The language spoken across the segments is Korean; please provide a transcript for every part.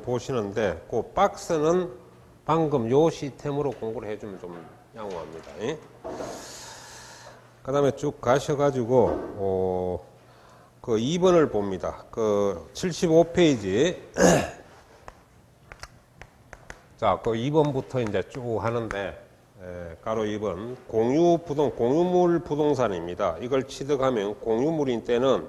보시는데 그 박스는 방금 요 시스템으로 공부를 해주면 좀 양호합니다. 그 다음에 쭉 가셔가지고 그 2번을 봅니다. 그 75페이지 자, 그 2번부터 이제 쭉 하는데 가로 2번 공유물 부동산입니다. 이걸 취득하면 공유물인 때는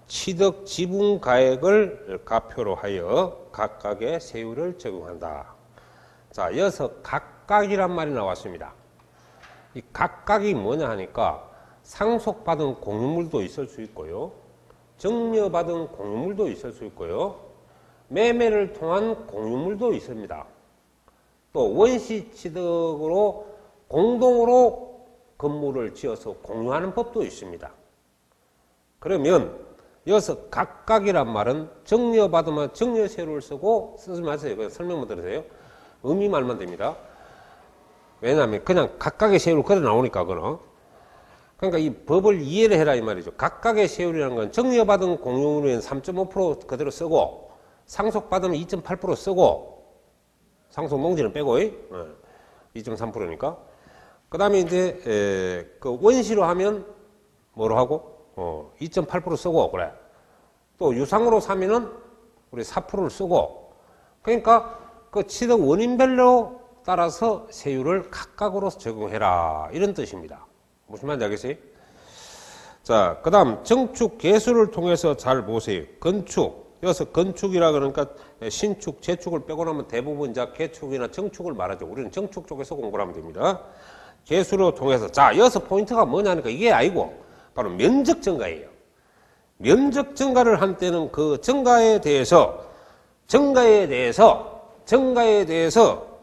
취득 지분 가액을 가표로 하여 각각의 세율을 적용한다. 자, 여기서 각각이란 말이 나왔습니다. 이 각각이 뭐냐 하니까 상속받은 공유물도 있을 수 있고요. 증여받은 공유물도 있을 수 있고요. 매매를 통한 공유물도 있습니다. 또 원시 취득으로 공동으로 건물을 지어서 공유하는 법도 있습니다. 그러면 여기서 각각이란 말은 증여받으면 증여세율을 쓰지 마세요. 그냥 설명만 들으세요. 의미만 알면 됩니다. 왜냐하면 그냥 각각의 세율 그대로 나오니까 그거는. 그러니까 이 법을 이해를 해라 이 말이죠. 각각의 세율이라는 건 증여받은 공유물은 3.5% 그대로 쓰고 상속받으면 2.8% 쓰고 상속 농지는 빼고 2.3%니까 그 다음에 이제 그 원시로 하면 뭐로 하고 2.8% 쓰고 그래. 또 유상으로 사면은 우리 4%를 쓰고 그러니까 그 취득 원인별로 따라서 세율을 각각으로 적용해라 이런 뜻입니다. 무슨 말인지 알겠어요? 자, 그 다음 증축 개수를 통해서 잘 보세요. 건축 여기서 건축이라 그러니까 신축, 재축을 빼고 나면 대부분 이제 개축이나 증축을 말하죠. 우리는 증축 쪽에서 공부를 하면 됩니다. 개수를 통해서 자, 여기서 포인트가 뭐냐니까 이게 아니고 바로 면적 증가예요. 면적 증가를 한 때는 그 증가에 대해서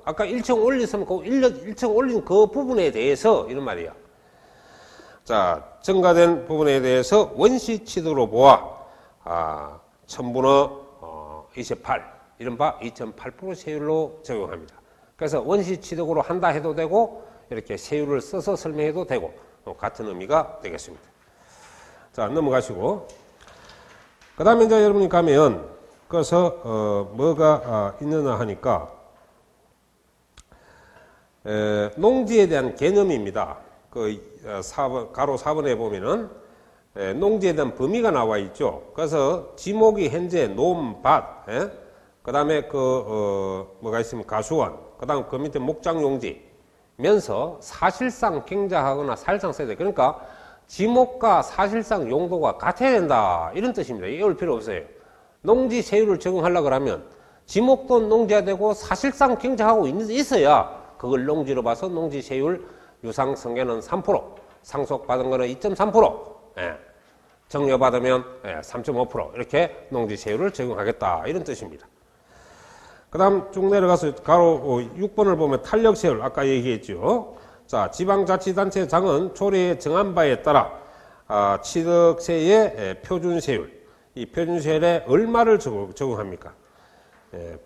아까 1층 올렸으면 그 1층 올린 그 부분에 대해서 이런 말이야. 자, 증가된 부분에 대해서 원시 취득으로 보아 1000분의 28 이른바 2.8% 세율로 적용합니다. 그래서 원시 취득으로 한다 해도 되고 이렇게 세율을 써서 설명해도 되고 같은 의미가 되겠습니다. 자, 넘어가시고 그 다음에 이제 여러분이 가면 그래서 뭐가 있느냐 하니까 농지에 대한 개념입니다. 그 4번, 가로 4번에 보면은 농지에 대한 범위가 나와 있죠. 그래서 지목이 현재 논, 밭, 그 다음에 뭐가 있으면 가수원, 그 다음 그 밑에 목장용지면서 사실상 경작하거나 사실상 써야 돼. 그러니까 지목과 사실상 용도가 같아야 된다. 이런 뜻입니다. 이걸 필요 없어요. 농지 세율을 적용하려고 하면 지목도 농지화 되고 사실상 경작하고 있어야 그걸 농지로 봐서 농지 세율 유상 승계는 3%, 상속받은 거는 2.3%, 증여받으면 3.5% 이렇게 농지 세율을 적용하겠다 이런 뜻입니다. 그 다음 쭉 내려가서 가로 6번을 보면 탄력세율 아까 얘기했죠. 자, 지방자치단체장은 조례에 정한 바에 따라 취득세의 표준세율, 이 표준세율에 얼마를 적용합니까?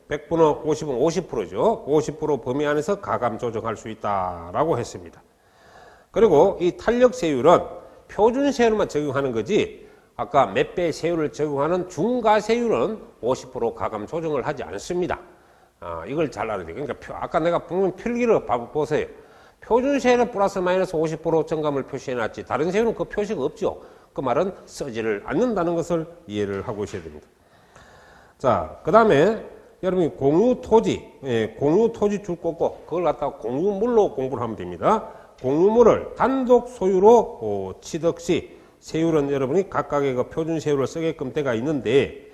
100분의 50은 50%죠. 50% 범위 안에서 가감 조정할 수 있다라고 했습니다. 그리고 이 탄력세율은 표준세율만 적용하는 거지 아까 몇 배 세율을 적용하는 중과세율은 50% 가감 조정을 하지 않습니다. 이걸 잘 알아야 돼요. 그러니까 아까 내가 분명 필기를 보세요. 표준세율은 플러스 마이너스 50% 정감을 표시해놨지 다른 세율은 그 표시가 없죠. 그 말은 쓰지를 않는다는 것을 이해를 하고 있어야 됩니다. 자, 그 다음에 여러분이 공유토지 줄 거고 그걸 갖다가 공유물로 공부를 하면 됩니다. 공유물을 단독 소유로 취득 시 세율은 여러분이 각각의 그 표준 세율을 쓰게끔 때가 있는데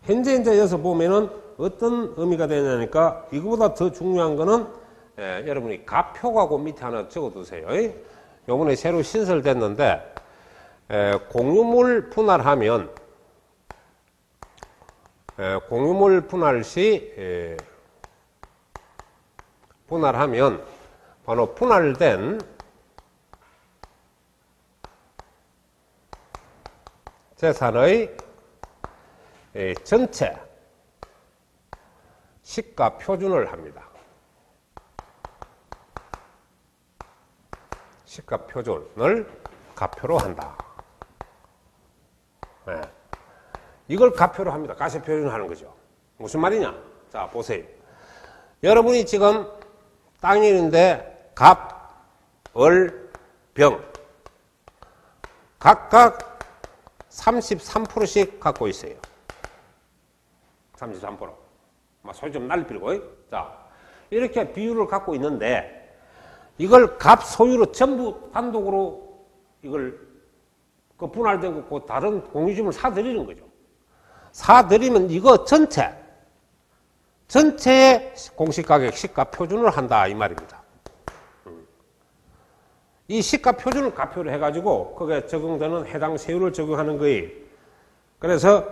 현재 이제 여기서 보면은 어떤 의미가 되냐니까 이거보다 더 중요한 거는 여러분이 가표가 그 밑에 하나 적어 두세요. 요번에 새로 신설됐는데 공유물 분할하면 공유물 분할 시 분할하면 바로 분할된 재산의 전체 시가 표준을 합니다. 시가 표준을 가표로 한다. 이걸 가표로 합니다. 가세 표준을 하는 거죠. 무슨 말이냐? 자, 보세요. 여러분이 지금 땅일인데 갑, 을, 병 각각 33%씩 갖고 있어요. 33%. 소리 좀 날릴 필요고. 자, 이렇게 비율을 갖고 있는데 이걸 갑 소유로 전부 단독으로 이걸 그 분할된 거 다른 공유주물 사들이는 거죠. 사들이면 이거 전체의 공시가격 시가 표준을 한다 이 말입니다. 이 시가 표준을 가표를 해가지고 거기에 적용되는 해당 세율을 적용하는 거예요. 그래서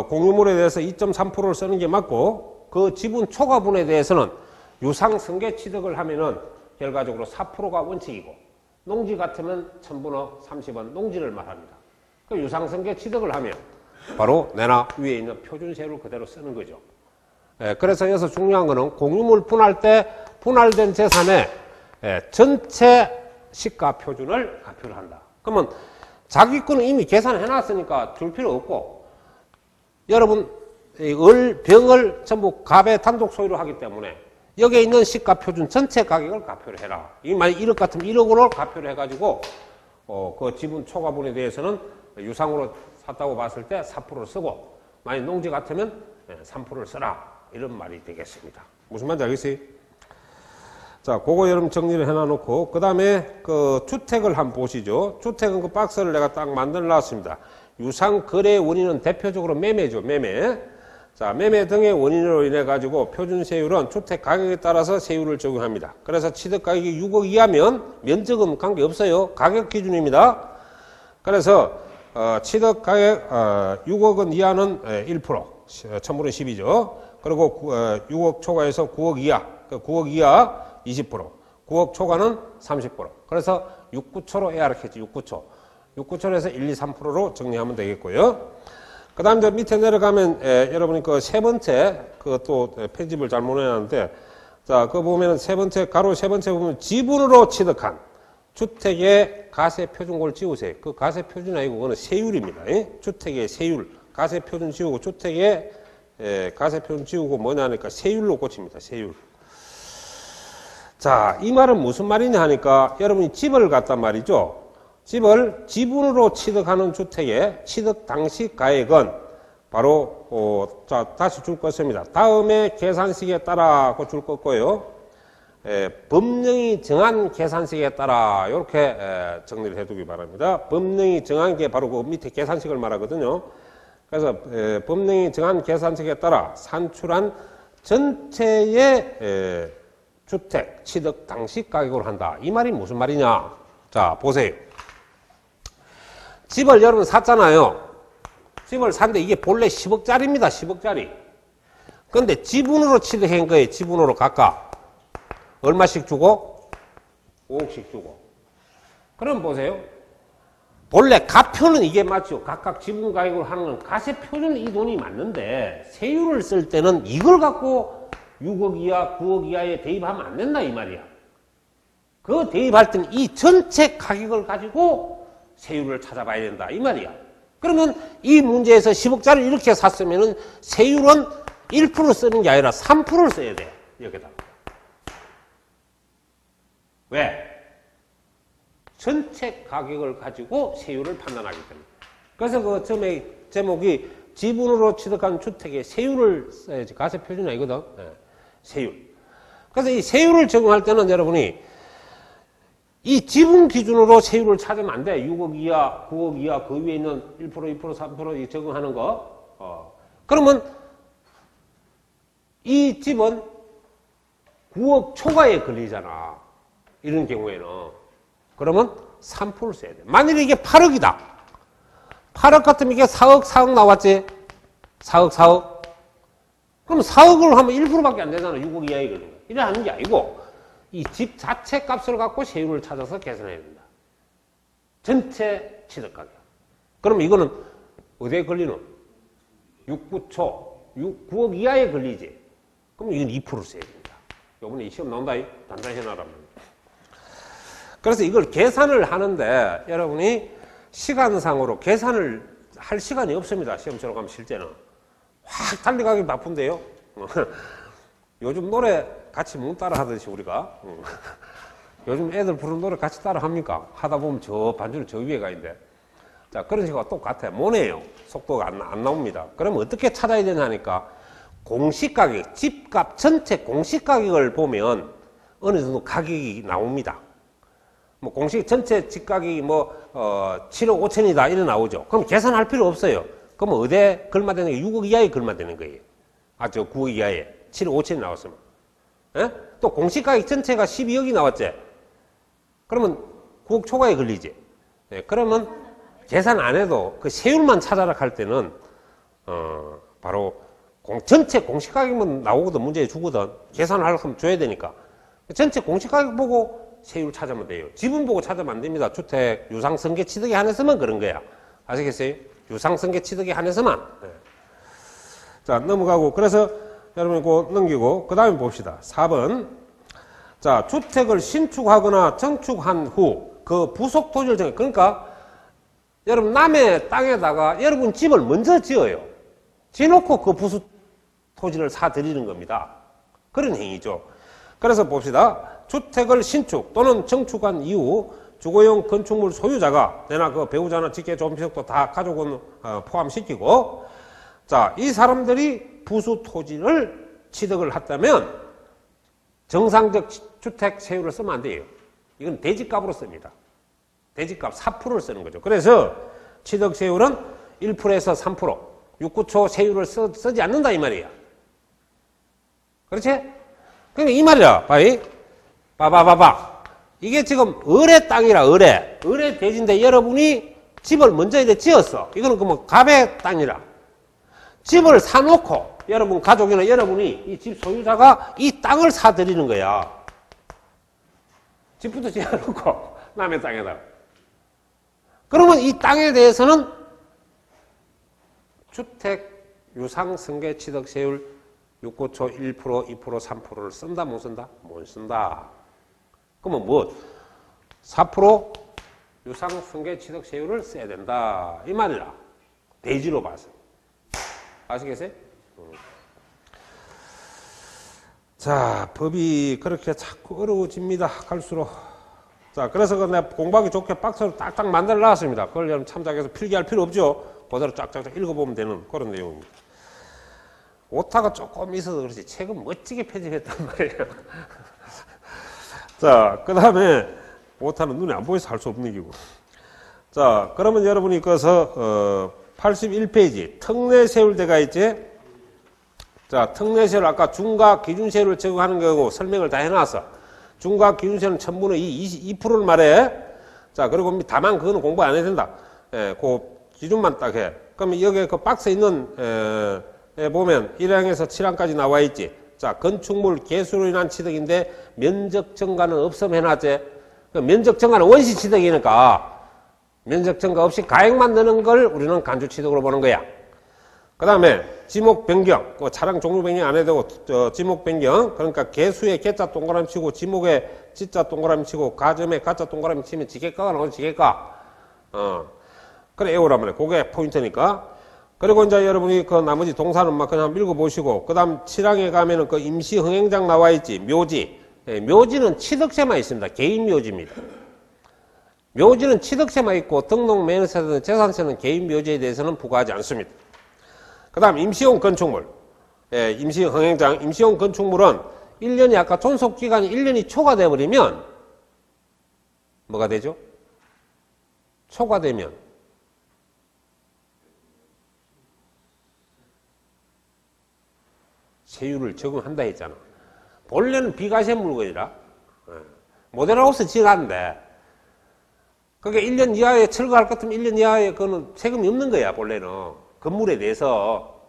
공유물에 대해서 2.3%를 쓰는 게 맞고 그 지분 초과분에 대해서는 유상승계 취득을 하면은 결과적으로 4%가 원칙이고 농지 같으면 1000분의 30원 농지를 말합니다. 그 유상승계 취득을 하면 바로 내나 위에 있는 표준세율을 그대로 쓰는 거죠. 그래서 여기서 중요한 거는 공유물 분할 때 분할된 재산의 전체 시가 표준을 가표를 한다. 그러면 자기 거는 이미 계산해 놨으니까 줄 필요 없고 여러분 병을 전부 갑의 단독 소유로 하기 때문에 여기에 있는 시가 표준 전체 가격을 가표를 해라. 만약 1억 같으면 1억으로 가표를 해가지고 그 지분 초과분에 대해서는 유상으로 샀다고 봤을 때 4%를 쓰고 만약 농지 같으면 3%를 써라. 이런 말이 되겠습니다. 무슨 말인지 알겠어요? 자, 그거 여러분 정리를 해놔놓고 그 다음에 그 주택을 한번 보시죠. 주택은 그 박스를 내가 딱 만들어 놨습니다. 유상 거래의 원인은 대표적으로 매매죠. 매매. 자, 매매 등의 원인으로 인해 가지고 표준 세율은 주택 가격에 따라서 세율을 적용합니다. 그래서 취득 가격이 6억 이하면 면적은 관계 없어요. 가격 기준입니다. 그래서 취득 가격 6억은 이하는 1%, 1000분의 10이죠. 그리고 6억 초과해서 9억 이하, 9억 이하 20%, 9억 초과는 30%. 그래서 6, 9초로 예약했지. 6, 9초. 6, 9초에서 1, 2, 3%로 정리하면 되겠고요. 그 다음 저 밑에 내려가면 여러분이 그 세 번째 그 또 편집을 잘못 해놨는데 자, 그거 보면은 세 번째 가로 세 번째 보면 지분으로 취득한 주택의 가세 표준을 지우세요. 그 가세 표준 아니고 그거는 세율입니다. 주택의 세율. 가세 표준 지우고 주택의 가세 표준 지우고 뭐냐 하니까 세율로 고칩니다. 세율. 자, 이 말은 무슨 말이냐 하니까 여러분이 집을 갖단 말이죠. 집을 지분으로 취득하는 주택의 취득 당시 가액은 바로 자, 다시 줄 것입니다. 다음에 계산식에 따라 줄 거고요. 법령이 정한 계산식에 따라 이렇게 정리를 해두기 바랍니다. 법령이 정한 게 바로 그 밑에 계산식을 말하거든요. 그래서 법령이 정한 계산식에 따라 산출한 전체의 주택 취득 당시 가격으로 한다. 이 말이 무슨 말이냐? 자, 보세요. 집을 여러분 샀잖아요. 집을 샀는데 이게 본래 10억짜리입니다. 10억짜리. 그런데 지분으로 취득한 거예요. 지분으로 각각. 얼마씩 주고? 5억씩 주고. 그럼 보세요. 본래 가표는 이게 맞죠. 각각 지분 가격을 하는 건 가세 표준은 이 돈이 맞는데 세율을 쓸 때는 이걸 갖고 6억 이하, 9억 이하에 대입하면 안 된다 이 말이야. 그 대입할 때는 이 전체 가격을 가지고 세율을 찾아봐야 된다 이 말이야. 그러면 이 문제에서 10억짜리 이렇게 샀으면은 세율은 1% 쓰는 게 아니라 3%를 써야 돼. 여기다. 왜? 전체 가격을 가지고 세율을 판단하기 때문에. 그래서 그 제목이 지분으로 취득한 주택의 세율을 써야지. 가세 표준이 아니거든. 네. 세율. 그래서 이 세율을 적용할 때는 여러분이 이 지분 기준으로 세율을 찾으면 안 돼. 6억 이하, 9억 이하, 그 위에 있는 1%, 2%, 3% 적용하는 거. 그러면 이 집은 9억 초과에 걸리잖아. 이런 경우에는. 그러면 3%를 써야 돼. 만일에 이게 8억이다. 8억 같으면 이게 4억, 4억 나왔지? 4억, 4억. 그럼 4억을 하면 1%밖에 안 되잖아. 6억 이하에 걸리는 거. 이래 하는 게 아니고 이 집 자체 값을 갖고 세율을 찾아서 계산해야 된다. 전체 취득 가격. 그럼 이거는 어디에 걸리는? 6, 9초. 9억 이하에 걸리지. 그럼 이건 2%를 써야 됩니다. 요번에 이 시험 나온다. 단단히 해놔라. 그래서 이걸 계산을 하는데 여러분이 시간상으로 계산을 할 시간이 없습니다. 시험 치러 가면 실제는. 확 달려가기 바쁜데요. 요즘 노래 같이 못 따라 하듯이 우리가. 요즘 애들 부르는 노래 같이 따라 합니까? 하다 보면 저 반주는 저 위에 가 있는데. 자, 그런 식과 똑같아요. 모네요. 속도가 안 나옵니다. 그러면 어떻게 찾아야 되냐 하니까 공시가격, 집값 전체 공시가격을 보면 어느 정도 가격이 나옵니다. 뭐 공시 전체 집가격이 뭐 7억 5천이다 이래 나오죠. 그럼 계산할 필요 없어요. 그럼 어디에 걸맞되는 게 6억 이하에 걸맞되는 거예요. 아, 저 9억 이하에 7억 5천이 나왔으면. 에? 또 공시가격 전체가 12억이 나왔지. 그러면 9억 초과에 걸리지. 네, 그러면 계산 안 해도 그 세율만 찾아라 할 때는 바로 전체 공시가격만 나오거든. 문제에 주거든. 계산하려고 하면 줘야 되니까. 전체 공시가격 보고 세율 찾으면 돼요. 지분 보고 찾으면 안 됩니다. 주택 유상승계 취득에 한해서만 그런 거야. 아시겠어요? 유상승계 취득에 한해서만. 네. 자, 넘어가고. 그래서 여러분이 그거 넘기고 그 다음에 봅시다. 4번. 자, 주택을 신축하거나 정축한 후 그 부속 토지를 정해. 그러니까 여러분 남의 땅에다가 여러분 집을 먼저 지어요. 지어놓고 그 부속 토지를 사들이는 겁니다. 그런 행위죠. 그래서 봅시다. 주택을 신축 또는 정축한 이후 주거용 건축물 소유자가 내나 그 배우자나 직계 조음식도 다 가족은 포함시키고, 자, 이 사람들이 부수 토지를 취득을 했다면 정상적 주택 세율을 쓰면 안 돼요. 이건 대지값으로 씁니다. 대지값 4%를 쓰는 거죠. 그래서 취득 세율은 1%에서 3%, 6,9초 세율을 쓰지 않는다 이 말이야. 그렇지? 그러니까 이 말이야. 봐봐. 이게 지금 을의 땅이라, 을의 대지인데 여러분이 집을 먼저 이제 지었어. 이거는 그 뭐 갑의 땅이라. 집을 사놓고 여러분 가족이나 여러분이 이 집 소유자가 이 땅을 사들이는 거야. 집부터 지어놓고 남의 땅에다. 그러면 이 땅에 대해서는 주택 유상승계 취득세율 6,9초 1%, 2%, 3%를 쓴다 못 쓴다? 못 쓴다. 그러면 뭐 4% 유상승계 취득세율을 써야 된다 이 말이라. 대지로 봐서. 아시겠어요? 자, 법이 그렇게 자꾸 어려워집니다. 갈수록. 자, 그래서 내가 공부하기 좋게 박스로 딱딱 만들어 놨습니다. 그걸 여러분 참작해서 필기할 필요 없죠. 그대로 쫙쫙쫙 읽어보면 되는 그런 내용입니다. 오타가 조금 있어서 그렇지 책은 멋지게 편집했단 말이에요. 자, 그 다음에 오타는 눈에 안 보여서 할 수 없는 기고. 자, 그러면 여러분이 그래서 81페이지 특례세율대가 있지. 자, 특례세율 아까 중과 기준세율을 적용하는 경우 설명을 다 해놨어. 중과 기준세율은 1000분의 2, 2%를 말해. 자, 그리고 다만 그거는 공부 안 해야 된다. 예, 그 기준만 딱 해. 그러면 여기 그 박스에 있는 보면 1항에서 7항까지 나와 있지. 자, 건축물 개수로 인한 취득인데 면적 증가는 없음 해놨지. 면적 증가는 원시 취득이니까 면적 증가 없이 가액만 넣는 걸 우리는 간주 취득으로 보는 거야. 그 다음에 지목 변경, 차량 종류 변경 안 해도 되고 지목 변경, 그러니까 개수에 개자 동그라미 치고 지목에 지자 동그라미 치고 가점에 가자 동그라미 치면 지게가가 나오지. 지게가. 그래 애우란 말이야. 그게 포인트니까. 그리고 이제 여러분이 그 나머지 동사는 막 그냥 읽어보시고, 그 다음 7항에 가면은 그 임시 흥행장 나와 있지. 묘지. 예, 묘지는 취득세만 있습니다. 개인 묘지입니다. 묘지는 취득세만 있고 등록 매너세든 재산세는 개인 묘지에 대해서는 부과하지 않습니다. 그 다음 임시용 건축물. 예, 임시 흥행장. 임시용 건축물은 1년이 아까 존속기간이 1년이 초과돼 버리면 뭐가 되죠? 초과되면 세율을 적용한다 했잖아. 본래는 비과세 물건이라. 모델하우스 지어놨는데 그게 1년 이하에 철거할 것 같으면 1년 이하에 그거는 세금이 없는 거야. 본래는 건물에 대해서.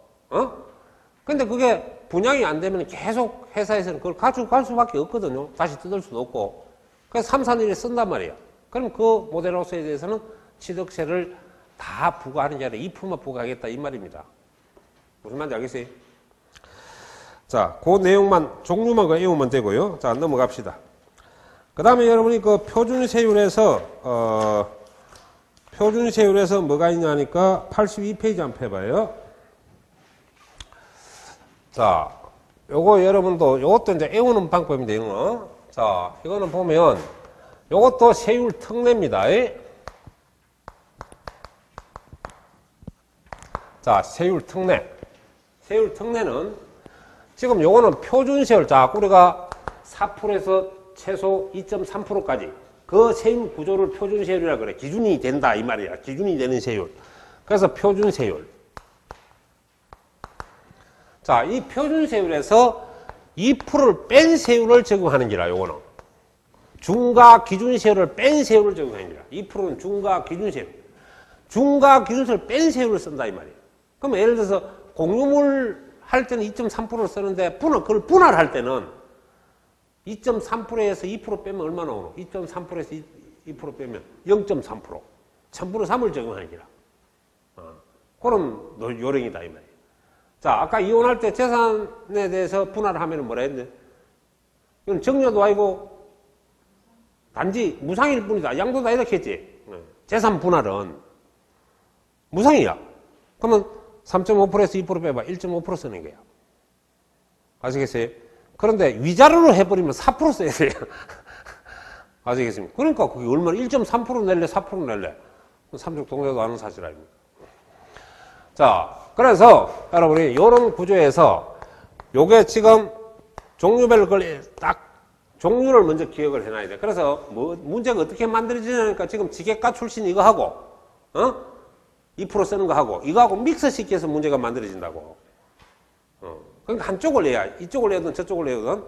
근데 그게 분양이 안 되면 계속 회사에서는 그걸 가지고 갈 수밖에 없거든요. 다시 뜯을 수도 없고. 그래서 3, 4년에 쓴단 말이야. 그럼 그 모델하우스에 대해서는 취득세를 다 부과하는 게 아니라 2%만 부과하겠다 이 말입니다. 무슨 말인지 알겠어요? 자, 그 내용만 종류만 외우면 되고요. 자, 넘어갑시다. 그 다음에 여러분이 그 표준세율에서 표준세율에서 뭐가 있냐니까 82페이지 한번 펴봐요. 자, 요거 여러분도 요것도 이제 외우는 방법인데 이거. 자, 이거는 보면 요것도 세율 특례입니다. 자, 세율 특례. 세율 특례는 지금 요거는 표준 세율. 자, 우리가 4%에서 최소 2.3%까지 그 세율 구조를 표준 세율이라 그래. 기준이 된다 이 말이야. 기준이 되는 세율. 그래서 표준 세율. 자, 이 표준 세율에서 2%를 뺀 세율을 적용하는 기라, 요거는. 중과 기준 세율을 뺀 세율을 적용하는 기라. 2%는 중과 기준 세율. 중과 기준 세율을 뺀 세율을 쓴다, 이 말이에요. 그럼 예를 들어서 공유물 할 때는 2.3%를 쓰는데, 그걸 분할할 때는 2.3%에서 2% 빼면 얼마나 오노? 2.3%에서 2% 빼면 0.3%. 1000분의 3을 적용하는 기라. 그런 요령이다, 이 말이에요. 자, 아까 이혼할 때 재산에 대해서 분할하면 뭐라 했는데? 이건 정려도 아니고 단지 무상일 뿐이다. 양도다 이렇게 했지. 재산 분할은 무상이야. 그러면 3.5%에서 2% 빼봐. 1.5% 쓰는 거야. 아시겠어요? 그런데 위자료로 해버리면 4% 써야 돼요. 아시겠습니까? 그러니까 그게 얼마나 1.3% 낼래? 4% 낼래? 삼척동자도 아는 사실 아닙니까? 자, 그래서 여러분이 이런 구조에서 요게 지금 종류별로 그걸 딱 종류를 먼저 기억을 해놔야 돼. 그래서 뭐 문제가 어떻게 만들어지냐니까 지금 지게가 출신 이거 하고 2% 쓰는 거 하고 이거하고 믹스 시켜서 문제가 만들어진다고. 그러니까 한쪽을 내야 이쪽을 내든 저쪽을 내든.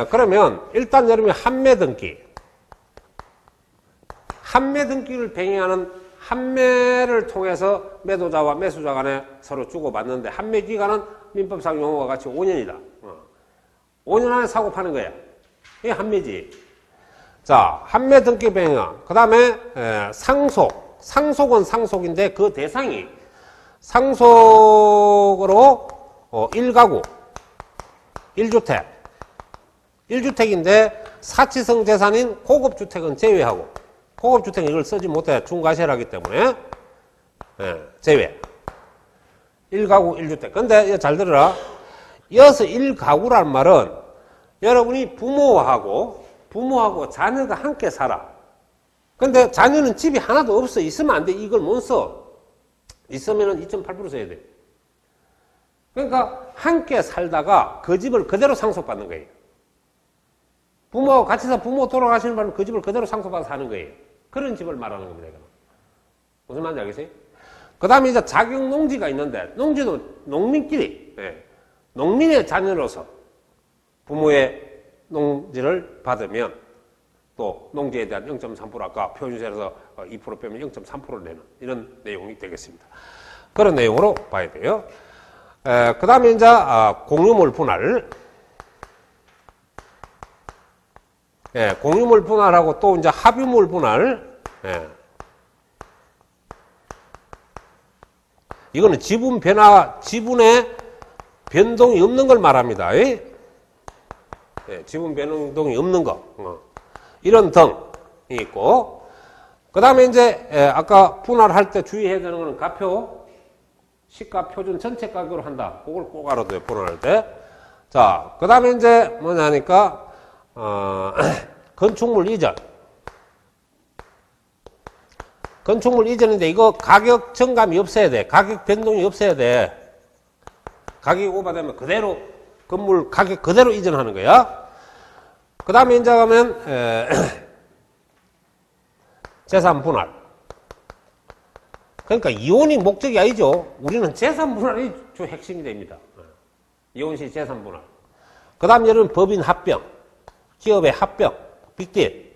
그러면 일단 여러분이 한매 등기. 한매 등기를 병행하는 한매를 통해서 매도자와 매수자 간에 서로 주고받는데 한매 기간은 민법상 용어가 같이 5년이다. 5년 안에 사고 파는 거야. 이게 한매지. 자, 한매 등기 병행. 그 다음에 상속. 상속은 상속인데 그 대상이 상속으로 1가구, 1주택. 1주택인데 사치성 재산인 고급주택은 제외하고 고급주택은 이걸 쓰지 못해. 중과세라기 때문에 제외. 1가구 1주택. 근데 잘 들어라. 이어서 1가구란 말은 여러분이 부모하고 자녀가 함께 살아. 근데 자녀는 집이 하나도 없어. 있으면 안 돼. 이걸 못 써. 있으면 2.8% 써야 돼. 그러니까 함께 살다가 그 집을 그대로 상속받는 거예요. 부모하고 같이 사 부모 돌아가시는 바람에 그 집을 그대로 상속받아서 사는 거예요. 그런 집을 말하는 겁니다. 이거는. 무슨 말인지 알겠어요? 그 다음에 이제 자격 농지가 있는데, 농지도 농민끼리, 농민의 자녀로서 부모의 농지를 받으면 또 농지에 대한 0.3% 아까 표준세에서 2% 빼면 0.3%를 내는 이런 내용이 되겠습니다. 그런 내용으로 봐야 돼요. 그 다음에 이제 공유물 분할. 공유물 분할하고 또 이제 합유물 분할. 이거는 지분 변화, 지분의 변동이 없는 걸 말합니다. 지분 변동이 없는 거. 이런 등이 있고. 그 다음에 이제, 아까 분할할 때 주의해야 되는 거는 가표, 시가 표준 전체 가격으로 한다. 그걸 꼭 알아둬요, 분할할 때. 자, 그 다음에 이제 뭐냐니까, 건축물 이전. 건축물 이전인데 이거 가격 정감이 없어야 돼. 가격 변동이 없어야 돼. 가격이 오버되면 그대로 건물 가격 그대로 이전하는 거야. 그 다음에 이제 가면 재산 분할. 그러니까 이혼이 목적이 아니죠. 우리는 재산 분할이 주 핵심이 됩니다. 이혼 시 재산 분할. 그 다음 여러분 법인 합병. 기업의 합병, 빅딜.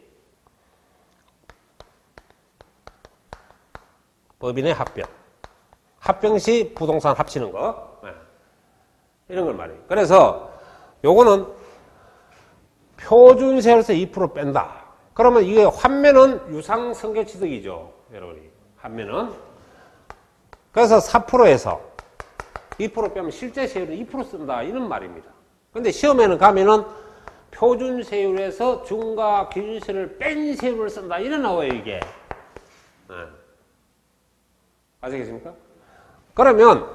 법인의 합병. 합병 시 부동산 합치는 거. 이런 걸 말해요. 그래서 요거는 표준세율에서 2% 뺀다. 그러면 이게 환매는 유상승계취득이죠. 여러분이. 환매는. 그래서 4%에서 2% 빼면 실제 세율은 2% 쓴다. 이런 말입니다. 근데 시험에는 가면은 표준 세율에서 중과 기준세율을 뺀 세율을 쓴다. 이래 나와요, 이게. 아시겠습니까? 그러면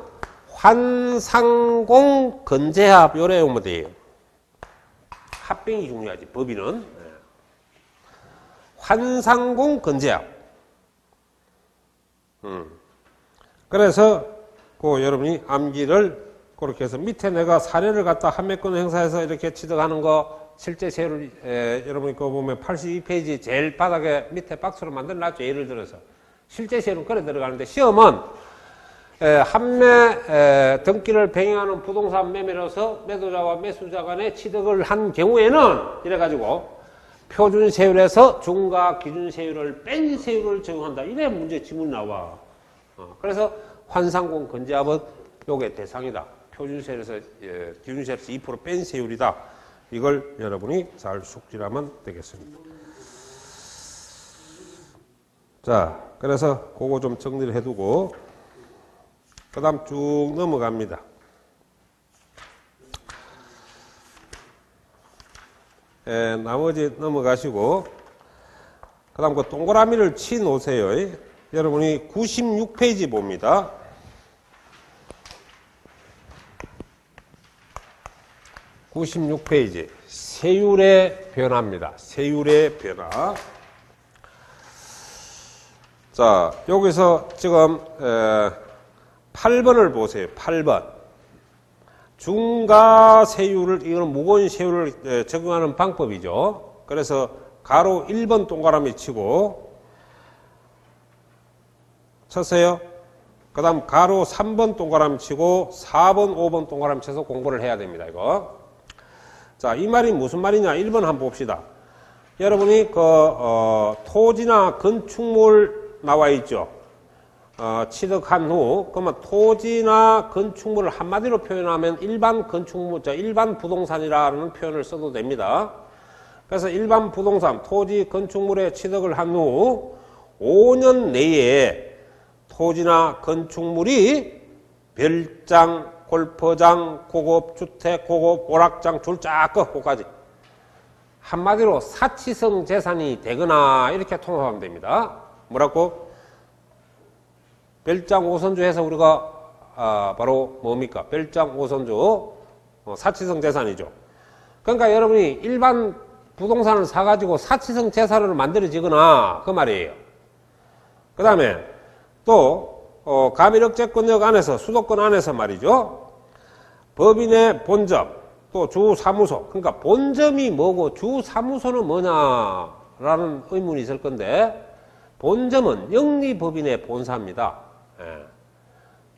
환상공 건재합 요래 오면 돼요. 합병이 중요하지, 법인은. 환상공 건재합. 그래서 그 여러분이 암기를 그렇게 해서 밑에 내가 사례를 갖다 한매권 행사해서 이렇게 취득하는 거 실제 세율을 여러분이 그거 보면 82페이지 제일 바닥에 밑에 박스로 만들어 놨죠. 예를 들어서 실제 세율은 그래 들어가는데 시험은 한매 등기를 병행하는 부동산 매매로서 매도자와 매수자 간에 취득을 한 경우에는 이래가지고 표준 세율에서 중과 기준 세율을 뺀 세율을 적용한다. 이래 문제 지문 나와. 그래서 환상공 건재합은 요게 대상이다. 표준 세율에서 기준 세율에서 2% 뺀 세율이다. 이걸 여러분이 잘 숙지하면 되겠습니다. 자, 그래서 그거 좀 정리를 해두고 그 다음 쭉 넘어갑니다. 나머지 넘어가시고 그 다음 그 동그라미를 치 놓으세요. 여러분이 96페이지 봅니다. (96페이지) 세율의 변화입니다. 세율의 변화. 자, 여기서 지금 8번을 보세요. 8번. 중과세율을, 이거는 무건세율을 적용하는 방법이죠. 그래서 가로 1번 동그라미 치고 쳤어요. 그 다음 가로 3번 동그라미 치고 4번, 5번 동그라미 쳐서 공부를 해야 됩니다. 이거. 자, 이 말이 무슨 말이냐? 1번 한번 봅시다. 여러분이 토지나 건축물 나와 있죠. 취득한 후, 그러면 토지나 건축물을 한마디로 표현하면 일반 건축물, 일반 부동산이라는 표현을 써도 됩니다. 그래서 일반 부동산, 토지, 건축물에 취득을 한 후 5년 내에 토지나 건축물이 별장, 골프장, 고급 주택, 고급 오락장, 줄쫙 거기까지 한마디로 사치성 재산이 되거나 이렇게 통합하면 됩니다. 뭐라고? 별장 5선주 해서 우리가 바로 뭡니까? 별장 5선주 사치성 재산이죠. 그러니까 여러분이 일반 부동산을 사가지고 사치성 재산으로 만들어지거나 그 말이에요. 그 다음에 또 가밀억제권역 안에서 수도권 안에서 말이죠. 법인의 본점 또 주사무소, 그러니까 본점이 뭐고 주사무소는 뭐냐라는 의문이 있을 건데 본점은 영리법인의 본사입니다.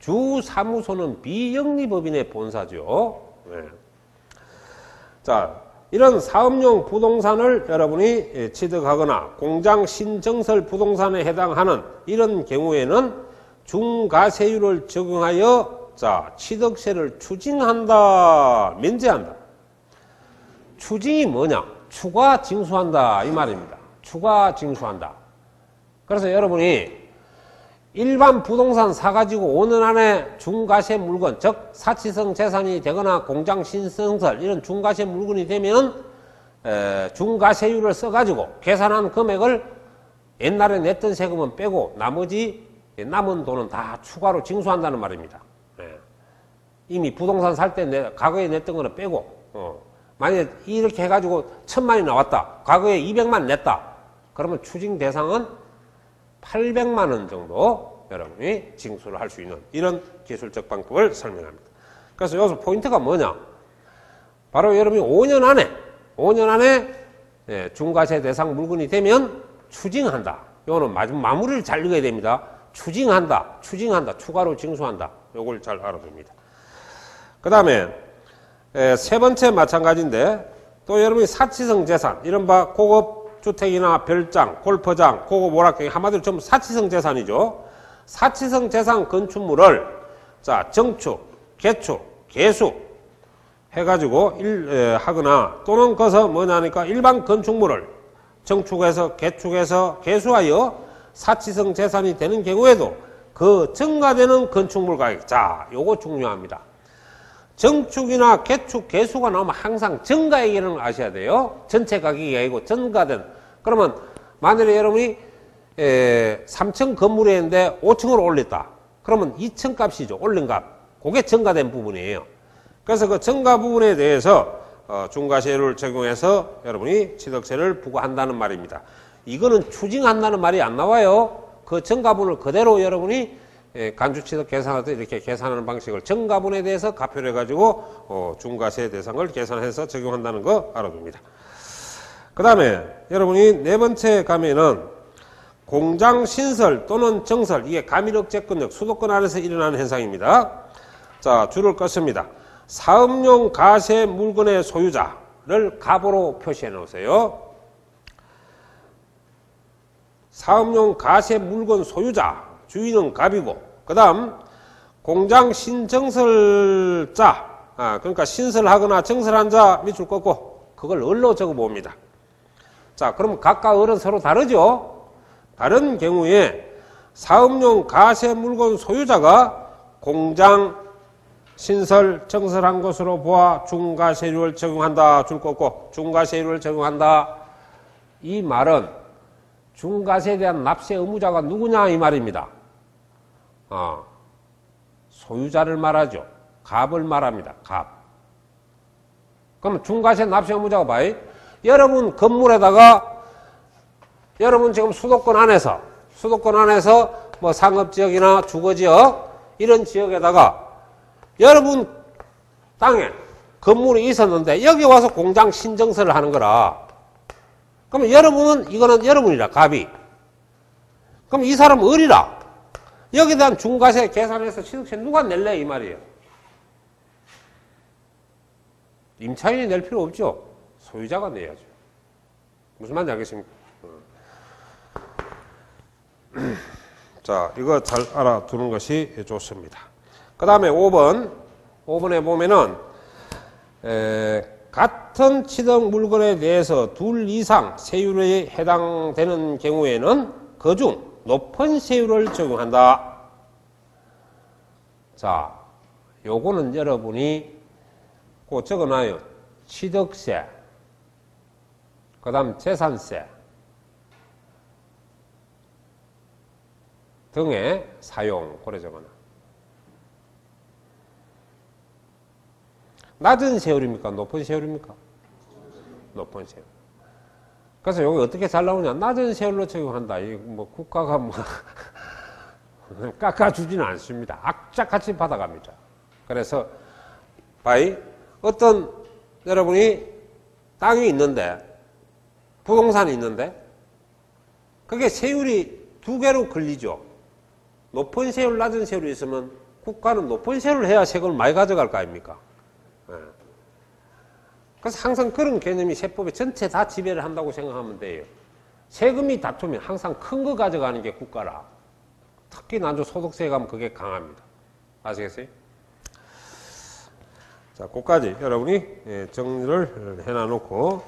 주사무소는 비영리법인의 본사죠. 자, 이런 사업용 부동산을 여러분이 취득하거나 공장 신정설 부동산에 해당하는 이런 경우에는 중과세율을 적용하여 자, 취득세를 추징한다, 면제한다. 추징이 뭐냐? 추가 징수한다 이 말입니다. 추가 징수한다. 그래서 여러분이 일반 부동산 사가지고 5년 안에 중과세 물건, 즉 사치성 재산이 되거나 공장 신성설 이런 중과세 물건이 되면 중과세율을 써가지고 계산한 금액을 옛날에 냈던 세금은 빼고 나머지 남은 돈은 다 추가로 징수한다는 말입니다. 이미 부동산 살 때 과거에 냈던 거는 빼고 만약에 이렇게 해가지고 1000만이 나왔다. 과거에 200만 냈다. 그러면 추징 대상은 800만 원 정도 여러분이 징수를 할 수 있는 이런 기술적 방법을 설명합니다. 그래서 여기서 포인트가 뭐냐? 바로 여러분이 5년 안에 중과세 대상 물건이 되면 추징한다. 이거는 마무리를 잘 읽어야 됩니다. 추징한다. 추가로 징수한다. 요걸 잘 알아둡니다. 그 다음에 세 번째 마찬가지인데 또 여러분이 사치성 재산, 이른바 고급 주택이나 별장, 골프장, 고급 오락장 한마디로 전부 사치성 재산이죠. 사치성 재산 건축물을 자 정축, 개축, 개수 해가지고 하거나 또는 그것서 뭐냐니까 일반 건축물을 정축해서 개축해서 개수하여 사치성 재산이 되는 경우에도 그 증가되는 건축물 가격, 자 요거 중요합니다. 정축이나 개축, 개수가 나오면 항상 증가의 개념을 아셔야 돼요. 전체 가격이 아니고 증가된. 그러면 만일에 여러분이 3층 건물이었는데 5층으로 올렸다. 그러면 2층 값이죠. 올린 값. 그게 증가된 부분이에요. 그래서 그 증가 부분에 대해서 중과세율을 적용해서 여러분이 취득세를 부과한다는 말입니다. 이거는 추징한다는 말이 안 나와요. 그 증가분을 그대로 여러분이 간주취득 계산할 때 이렇게 계산하는 방식을 증가분에 대해서 가표를 해가지고 중과세 대상을 계산해서 적용한다는 거 알아둡니다. 그 다음에 여러분이 네 번째 가면은 공장 신설 또는 정설, 이게 가민억제권력 수도권 안에서 일어나는 현상입니다. 자, 줄을 껐습니다. 사업용 가세 물건의 소유자를 갑으로 표시해 놓으세요. 사업용 가세 물건 소유자, 주인은 갑이고, 그 다음 공장 신정설자, 그러니까 신설하거나 정설한 자 밑줄 꺾고 그걸 을로 적어 봅니다. 자, 그럼 각각 을은 서로 다르죠? 다른 경우에 사업용 가세 물건 소유자가 공장 신설, 정설한 것으로 보아 중과세율을 적용한다. 줄 꺾고 중과세율을 적용한다. 이 말은 중과세에 대한 납세 의무자가 누구냐 이 말입니다. 소유자를 말하죠. 갑을 말합니다. 갑. 그럼 중과세 납세 의무자가 봐요. 여러분 건물에다가 여러분 지금 수도권 안에서 뭐 상업지역이나 주거지역 이런 지역에다가 여러분 땅에 건물이 있었는데 여기 와서 공장 신정설을 하는 거라. 그럼 여러분은 이거는 여러분이라 갑이. 그럼 이 사람은 을이라. 여기에 대한 중과세 계산해서 취득세 누가 낼래 이 말이에요. 임차인이 낼 필요 없죠. 소유자가 내야죠. 무슨 말인지 알겠습니까? 자, 이거 잘 알아두는 것이 좋습니다. 그 다음에 5번에 보면은 같은 취득 물건에 대해서 둘 이상 세율에 해당되는 경우에는 그중 높은 세율을 적용한다. 자, 요거는 여러분이 꼭 적어놔요. 취득세, 그 다음 재산세 등의 사용, 그래 적어놔. 낮은 세율입니까? 높은 세율입니까? 높은 세율. 그래서 여기 어떻게 잘 나오냐? 낮은 세율로 적용한다. 이 뭐 국가가 뭐 깎아주지는 않습니다. 악착같이 받아갑니다. 그래서 어떤 여러분이 땅이 있는데 부동산이 있는데 그게 세율이 두 개로 걸리죠. 높은 세율, 낮은 세율이 있으면 국가는 높은 세율을 해야 세금을 많이 가져갈 거 아닙니까? 그래서 항상 그런 개념이 세법에 전체 다 지배를 한다고 생각하면 돼요. 세금이 다투면 항상 큰 거 가져가는 게 국가라. 특히 난조소득세에 가면 그게 강합니다. 아시겠어요? 자, 그까지 여러분이 정리를 해놔놓고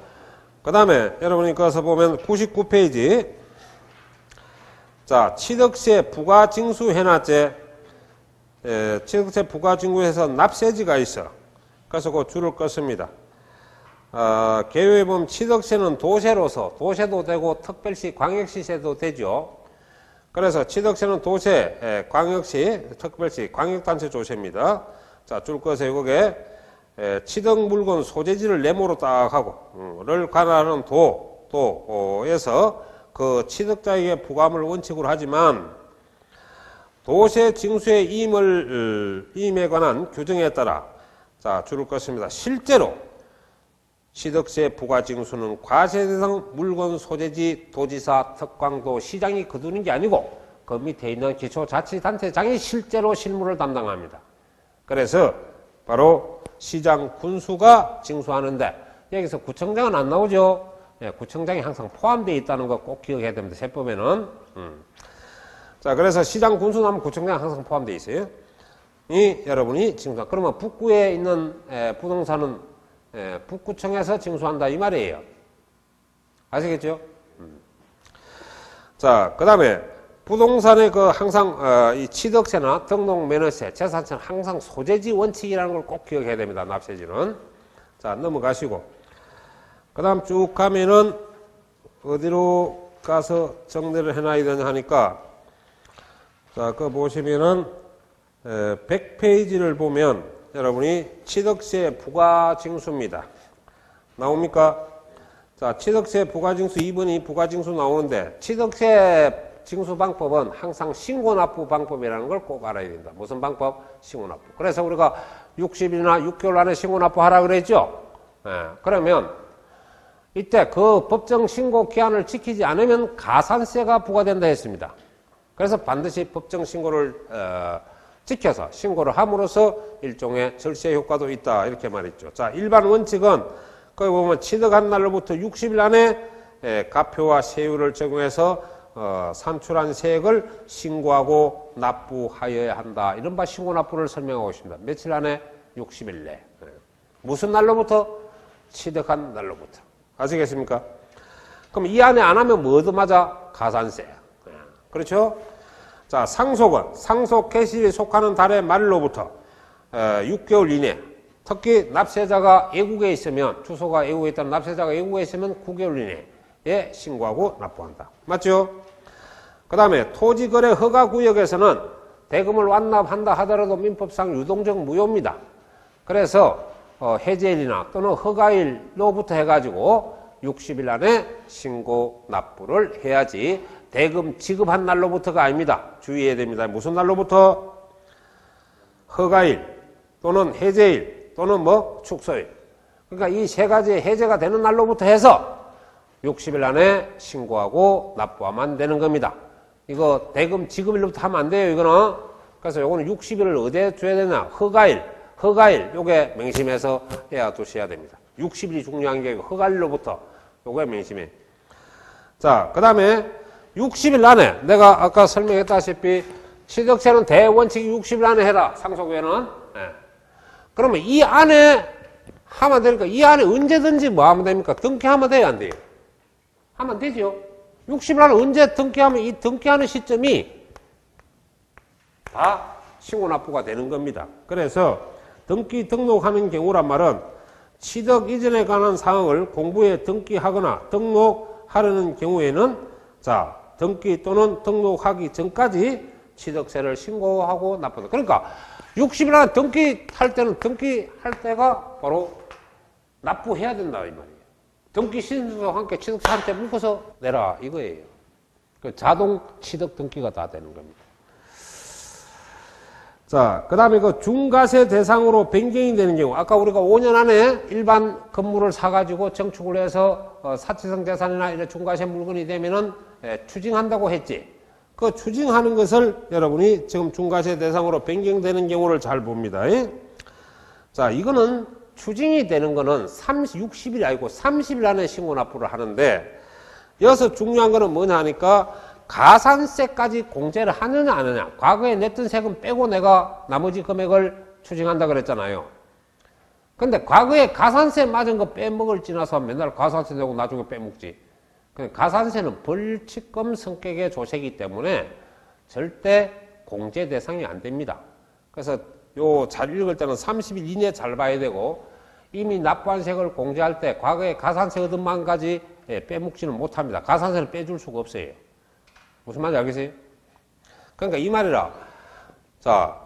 그 다음에 여러분이 가서 보면 99페이지 자, 취득세 부과징수 해놨제 취득세 부과징수에서 납세지가 있어. 그래서 그 줄을 껐습니다. 개요에 보면 취득세는 도세로서 도세도 되고 특별시, 광역시세도 되죠. 그래서 취득세는 도세, 광역시, 특별시, 광역단체 조세입니다. 자, 줄 거세요. 그게 취득 물건 소재지를 네모로 딱 하고 를 관할하는 도에서 그 취득자에게 부과함을 원칙으로 하지만 도세 징수의 이임에 관한 규정에 따라 자, 줄을 껐습니다. 실제로 취득세 부과징수는 과세대상 물건 소재지 도지사, 특광도, 시장이 거두는 게 아니고 그 밑에 있는 기초자치단체장이 실제로 실무를 담당합니다. 그래서 바로 시장 군수가 징수하는데 여기서 구청장은 안 나오죠. 구청장이 항상 포함되어 있다는 거 꼭 기억해야 됩니다. 세법에는. 자, 그래서 시장 군수 나면 구청장 항상 포함되어 있어요. 여러분이 징수. 그러면 북구에 있는 부동산은 북구청에서 징수한다 이 말이에요. 아시겠죠? 자, 그 다음에 부동산의 그 항상 이 취득세나 등록면허세, 재산세는 항상 소재지 원칙이라는 걸 꼭 기억해야 됩니다. 납세지는. 자, 넘어가시고 그 다음 쭉 가면은 어디로 가서 정리를 해놔야 되냐 하니까 자, 그 보시면은 100페이지를 보면 여러분이 취득세 부과징수입니다. 나옵니까? 자, 취득세 부과징수 2번이 부과징수 나오는데 취득세 징수 방법은 항상 신고납부 방법이라는 걸 꼭 알아야 된다. 무슨 방법? 신고납부. 그래서 우리가 60일이나 6개월 안에 신고납부하라 그랬죠? 그러면 이때 그 법정 신고 기한을 지키지 않으면 가산세가 부과된다 했습니다. 그래서 반드시 법정 신고를 지켜서 신고를 함으로써 일종의 절세 효과도 있다 이렇게 말했죠. 자, 일반 원칙은 거기 보면 취득한 날로부터 60일 안에 가표와 세율을 적용해서 산출한 세액을 신고하고 납부하여야 한다. 이른바 신고납부를 설명하고 있습니다. 며칠 안에? 60일 내. 무슨 날로부터? 취득한 날로부터. 아시겠습니까? 그럼 이 안에 안 하면 뭐 얻어맞아? 가산세. 그렇죠? 자, 상속은 상속 개시일에 속하는 달의 말로부터 6개월 이내. 특히 납세자가 외국에 있으면, 주소가 외국에 있다는 납세자가 외국에 있으면 9개월 이내에 신고하고 납부한다. 맞죠? 그 다음에 토지거래 허가구역에서는 대금을 완납한다 하더라도 민법상 유동적 무효입니다. 그래서 해제일이나 또는 허가일로부터 해가지고 60일 안에 신고 납부를 해야지 대금 지급한 날로부터가 아닙니다. 주의해야 됩니다. 무슨 날로부터? 허가일 또는 해제일 또는 뭐 축소일. 그러니까 이 세 가지 해제가 되는 날로부터 해서 60일 안에 신고하고 납부하면 되는 겁니다. 이거 대금 지급일로부터 하면 안 돼요, 이거는. 그래서 요거는 60일을 어디에 줘야 되나? 허가일, 요게 맹심해서 해야 두셔야 됩니다. 60일이 중요한 게 허가일로부터 요게 맹심해. 자, 그 다음에 60일 안에 내가 아까 설명했다시피 취득세는 대원칙이 60일 안에 해라, 상속외는. 그러면 이 안에 하면 되니까 이 안에 언제든지 뭐 하면 됩니까? 등기하면 돼요, 안 돼요? 하면 되죠. 60일 안에 언제 등기하면 이 등기하는 시점이 다 신고납부가 되는 겁니다. 그래서 등기 등록하는 경우란 말은 취득 이전에 관한 사항을 공부에 등기하거나 등록하려는 경우에는 자, 등기 또는 등록하기 전까지 취득세를 신고하고 납부한다. 그러니까 60일 안에 등기할 때는 등기할 때가 바로 납부해야 된다 이 말이에요. 등기 신고와 함께 취득세 한테 묶어서 내라 이거예요. 그 자동 취득 등기가 다 되는 겁니다. 자, 그 다음에 그 중과세 대상으로 변경이 되는 경우, 아까 우리가 5년 안에 일반 건물을 사가지고 정축을 해서 사치성 재산이나 이런 중과세 물건이 되면은 추징한다고 했지. 그 추징하는 것을 여러분이 지금 중과세 대상으로 변경되는 경우를 잘 봅니다. 자, 이거는 추징이 되는 거는 60일이 아니고 30일 안에 신고납부를 하는데 여기서 중요한 거는 뭐냐 하니까 가산세까지 공제를 하느냐 안 하느냐. 과거에 냈던 세금 빼고 내가 나머지 금액을 추징한다 그랬잖아요. 근데 과거에 가산세 맞은 거 빼먹을 지나서 맨날 가산세 내고 나중에 빼먹지. 가산세는 벌칙금 성격의 조세이기 때문에 절대 공제 대상이 안 됩니다. 그래서 요 잘 읽을 때는 30일 이내에 잘 봐야 되고 이미 납부한 세금을 공제할 때 과거에 가산세 얻은 만까지 빼먹지는 못합니다. 가산세를 빼줄 수가 없어요. 무슨 말인지 알겠어요? 그러니까 이 말이라. 자,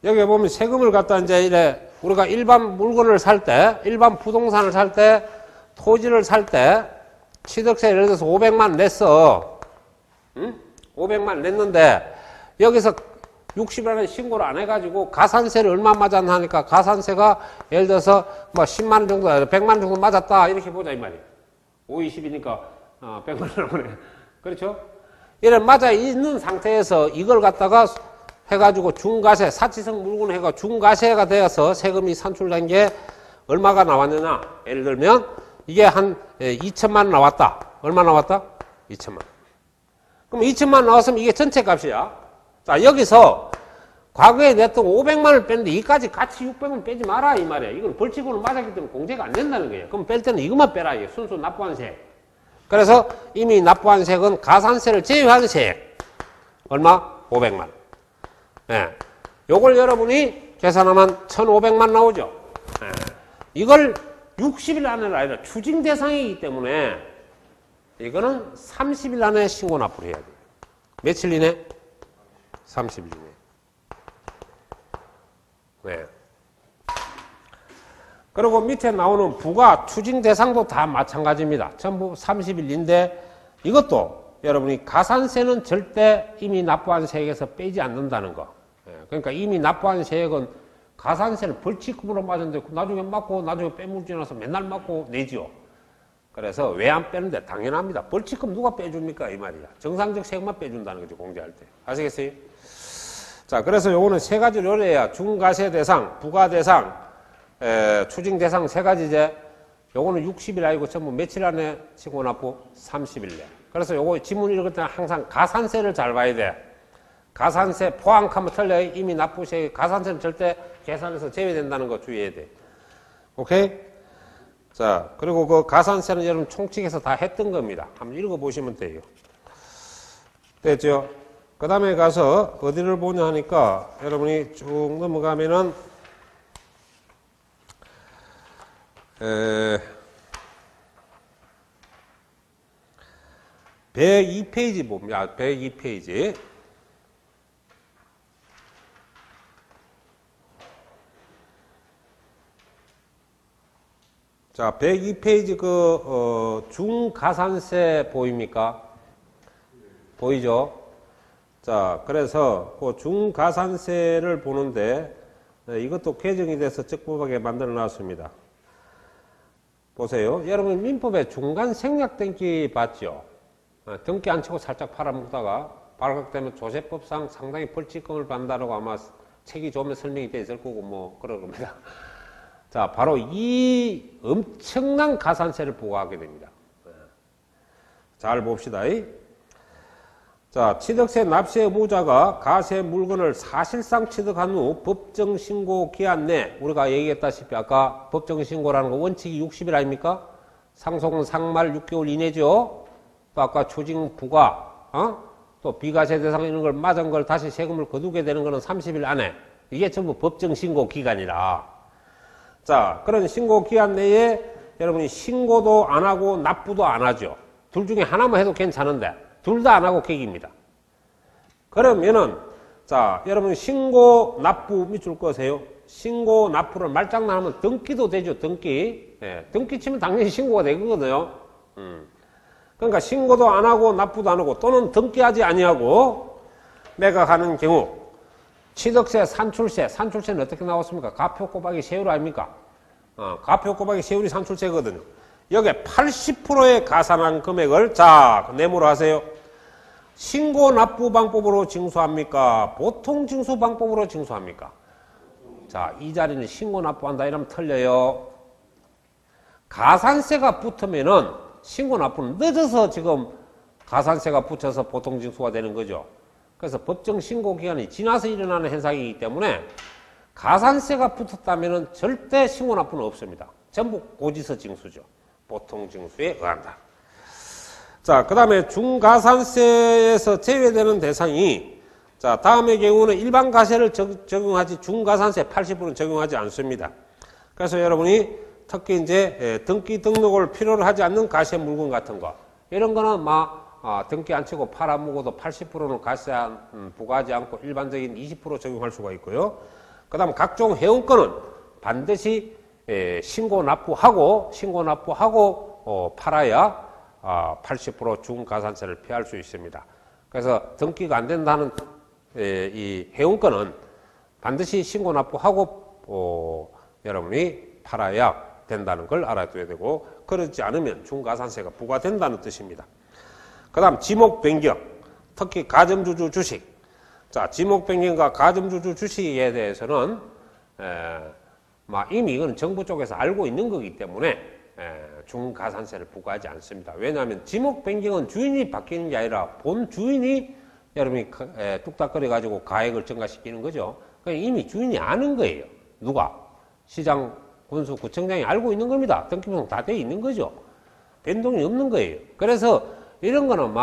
여기 보면 세금을 갖다 이제 이래 우리가 일반 물건을 살 때, 일반 부동산을 살 때, 토지를 살 때, 취득세 예를 들어서 500만 냈어. 응? 500만 냈는데, 여기서 60일 안에 신고를 안 해가지고 가산세를 얼마 맞았나 하니까 가산세가 예를 들어서 뭐 10만 원 정도, 100만 원 정도 맞았다. 이렇게 보자, 이 말이에요. 5, 20이니까 100만 원 오네. 그렇죠? 이래 맞아 있는 상태에서 이걸 갖다가 해가지고 중과세, 사치성 물건 해가 중과세가 되어서 세금이 산출된 게 얼마가 나왔느냐. 예를 들면 이게 한 2천만 원 나왔다. 얼마 나왔다? 2천만 원. 그럼 2천만 원 나왔으면 이게 전체 값이야. 자, 여기서 과거에 냈던 500만 원을 뺐는데 이까지 같이 600원 빼지 마라 이 말이야. 이건 벌칙으로 맞았기 때문에 공제가 안 된다는 거예요. 그럼 뺄 때는 이것만 빼라. 이게 순수 납부한 세액. 그래서 이미 납부한 세액은 가산세를 제외한 세액. 얼마? 500만 원. 예. 요걸 여러분이 계산하면 1,500만 나오죠. 예. 이걸 60일 안에 아니라 추징 대상이기 때문에 이거는 30일 안에 신고 납부를 해야 돼요. 며칠 이내? 30일 이내. 네. 그리고 밑에 나오는 부가 추징 대상도 다 마찬가지입니다. 전부 30일인데 이것도 여러분이 가산세는 절대 이미 납부한 세액에서 빼지 않는다는 거. 그러니까 이미 납부한 세액은 가산세를 벌칙금으로 맞았는데 나중에 맞고 나중에 빼물지 나서 맨날 맞고 내지요. 그래서 왜 안 빼는데 당연합니다. 벌칙금 누가 빼줍니까 이 말이야. 정상적 세금만 빼준다는 거죠. 공제할 때. 아시겠어요? 자, 그래서 요거는 세 가지로 요래야 중과세 대상, 부가 대상, 추징 대상 세 가지제. 요거는 60일 아니고 전부 며칠 안에 신고 납부 30일 내. 그래서 요거 지문 읽을 때는 항상 가산세를 잘 봐야 돼. 가산세 포함하면 틀려요. 이미 납부세 가산세는 절대 계산해서 제외된다는 거 주의해야 돼. 오케이? 자, 그리고 그 가산세는 여러분 총칙에서 다 했던 겁니다. 한번 읽어보시면 돼요. 됐죠? 그 다음에 가서 어디를 보냐 하니까 여러분이 쭉 넘어가면은 102페이지 봅니다. 102페이지. 자, 102페이지 중가산세 보입니까? 보이죠? 자, 그래서 그 중가산세를 보는데 이것도 개정이 돼서 적법하게 만들어 놨습니다. 보세요. 여러분 민법에 중간 생략 등기 봤죠? 등기 안 치고 살짝 팔아먹다가 발각되면 조세법상 상당히 벌칙금을 받는다고 아마 책이 좀 설명이 돼 있을 거고 뭐 그럴 겁니다. 자, 바로 이 엄청난 가산세를 부과하게 됩니다. 잘 봅시다. 자, 취득세 납세 의무자가 가세 물건을 사실상 취득한 후 법정신고 기한 내, 우리가 얘기했다시피 아까 법정신고라는 거 원칙이 60일 아닙니까? 상속은 상말 6개월 이내죠. 또 아까 추징 부과, 또 비과세 대상 이런 걸 맞은 걸 다시 세금을 거두게 되는 거는 30일 안에. 이게 전부 법정신고 기간이라. 자, 그런 신고 기한 내에 여러분이 신고도 안 하고 납부도 안 하죠. 둘 중에 하나만 해도 괜찮은데 둘 다 안 하고 객입니다. 그러면은 자, 여러분 신고 납부 밑줄 거세요. 신고 납부를 말장난하면 등기도 되죠. 등기. 등기 치면 당연히 신고가 되거든요. 그러니까 신고도 안 하고 납부도 안 하고 또는 등기하지 아니하고 매각하는 경우 취득세, 산출세는 어떻게 나왔습니까? 가표 곱하기 세율 아닙니까? 가표 곱하기 세율이 산출세거든요. 여기에 80%의 가산한 금액을 자, 내모로 하세요. 신고 납부 방법으로 징수합니까? 보통 징수 방법으로 징수합니까? 자, 이 자리는 신고 납부한다 이러면 틀려요. 가산세가 붙으면은 신고 납부는 늦어서 지금 가산세가 붙여서 보통 징수가 되는 거죠. 그래서 법정 신고 기간이 지나서 일어나는 현상이기 때문에 가산세가 붙었다면 절대 신고 납부는 없습니다. 전부 고지서 징수죠. 보통 징수에 의한다. 자, 그 다음에 중가산세에서 제외되는 대상이 자, 다음의 경우는 일반 가세를 적용하지 중가산세 80%는 적용하지 않습니다. 그래서 여러분이 특히 이제 등기 등록을 필요로 하지 않는 가세 물건 같은 거 이런 거는 등기 안 치고 팔아먹어도 80%는 가세 부과하지 않고 일반적인 20% 적용할 수가 있고요. 그 다음 각종 회원권은 반드시 신고 납부하고 팔아야 80% 중가산세를 피할 수 있습니다. 그래서 등기가 안 된다는 이 회원권은 반드시 신고 납부하고 여러분이 팔아야 된다는 걸 알아둬야 되고 그렇지 않으면 중가산세가 부과된다는 뜻입니다. 그 다음 지목 변경, 특히 가점주주 주식. 자, 지목 변경과 가점주주 주식에 대해서는 이미 이건 정부 쪽에서 알고 있는 거기 때문에 중가산세를 부과하지 않습니다. 왜냐하면 지목 변경은 주인이 바뀌는 게 아니라 본 주인이 여러분이 뚝딱거려 가지고 가액을 증가시키는 거죠. 그러니까 이미 주인이 아는 거예요. 누가? 시장, 군수, 구청장이 알고 있는 겁니다. 등기부등 다 돼 있는 거죠. 변동이 없는 거예요. 그래서 이런 거는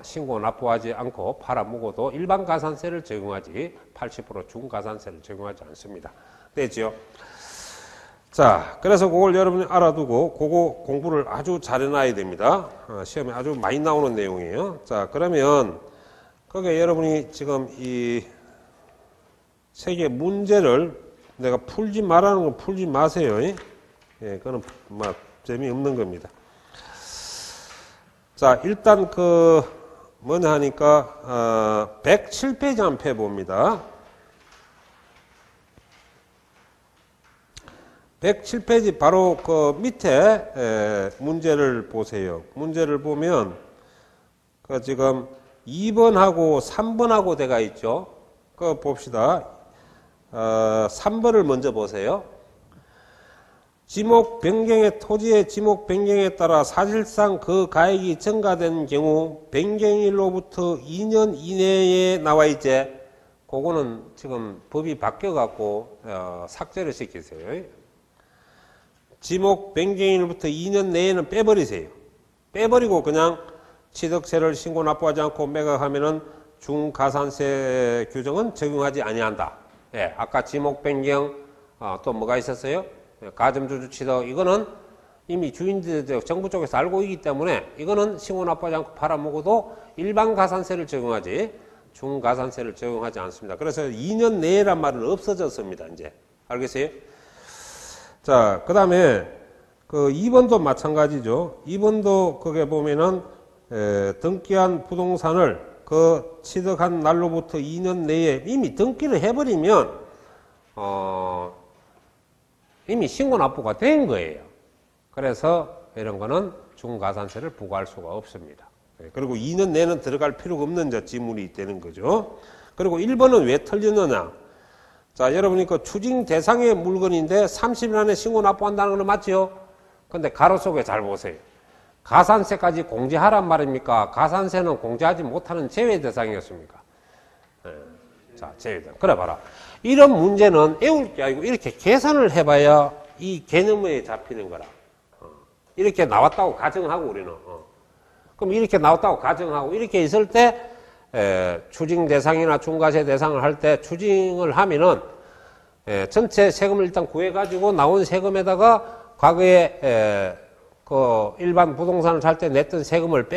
신고 납부하지 않고 팔아먹어도 일반 가산세를 적용하지 80% 중가산세를 적용하지 않습니다. 됐죠? 자, 그래서 그걸 여러분이 알아두고 그거 공부를 아주 잘 해놔야 됩니다. 시험에 아주 많이 나오는 내용이에요. 자, 그러면 거기에 여러분이 지금 이 책의 문제를 내가 풀지 말라는 거 풀지 마세요. 예, 그건 막 재미없는 겁니다. 자, 일단 뭐냐 하니까 107페이지 한번 펴봅니다. 107페이지 바로 밑에 문제를 보세요. 문제를 보면 지금 2번하고 3번하고 돼가 있죠. 그거 봅시다. 3번을 먼저 보세요. 지목 변경의 토지의 지목 변경에 따라 사실상 그 가액이 증가된 경우 변경일로부터 2년 이내에 나와 있지. 그거는 지금 법이 바뀌어갖고 삭제를 시키세요. 지목 변경일부터 2년 내에는 빼버리세요. 빼버리고 그냥 취득세를 신고 납부하지 않고 매각하면은 중가산세 규정은 적용하지 아니한다. 예, 아까 지목 변경 또 뭐가 있었어요? 가점주주 취득 이거는 이미 주인들 정부 쪽에서 알고 있기 때문에 이거는 신고 납부하지 않고 팔아먹어도 일반 가산세를 적용하지 중가산세를 적용하지 않습니다. 그래서 2년 내란 말은 없어졌습니다. 이제 알겠어요? 자, 그 다음에 2번도 마찬가지죠. 2번도 거기에 보면은 등기한 부동산을 취득한 날로부터 2년 내에 이미 등기를 해버리면 이미 신고 납부가 된 거예요. 그래서 이런 거는 중가산세를 부과할 수가 없습니다. 그리고 2년 내는 들어갈 필요가 없는 지물이 되는 거죠. 그리고 1번은 왜 틀렸느냐? 자, 여러분이 추징 대상의 물건인데 30일 안에 신고 납부한다는 건 맞죠? 근데 가로 속에 잘 보세요. 가산세까지 공제하란 말입니까? 가산세는 공제하지 못하는 제외 대상이었습니까? 네. 자, 제외 대상. 그래 봐라. 이런 문제는 애울 게 아니고 이렇게 계산을 해봐야 이 개념에 잡히는 거라. 이렇게 나왔다고 가정하고 우리는. 그럼 이렇게 나왔다고 가정하고 이렇게 있을 때 추징 대상이나 중과세 대상을 할 때 추징을 하면은 전체 세금을 일단 구해가지고 나온 세금에다가 과거에 일반 부동산을 살 때 냈던 세금을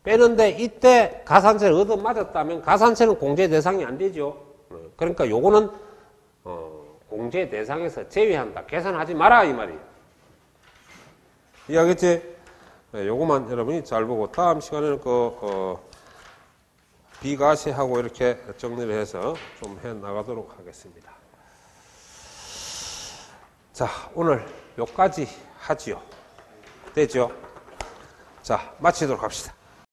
빼는데 이때 가산세를 얻어맞았다면 가산세는 공제 대상이 안 되죠. 그러니까 요거는 공제 대상에서 제외한다. 계산하지 마라 이 말이에요. 이해하겠지? 요거만 여러분이 잘 보고 다음 시간에는 비과세하고 이렇게 정리를 해서 좀 해 나가도록 하겠습니다. 자, 오늘 요까지 하지요. 되죠? 자, 마치도록 합시다.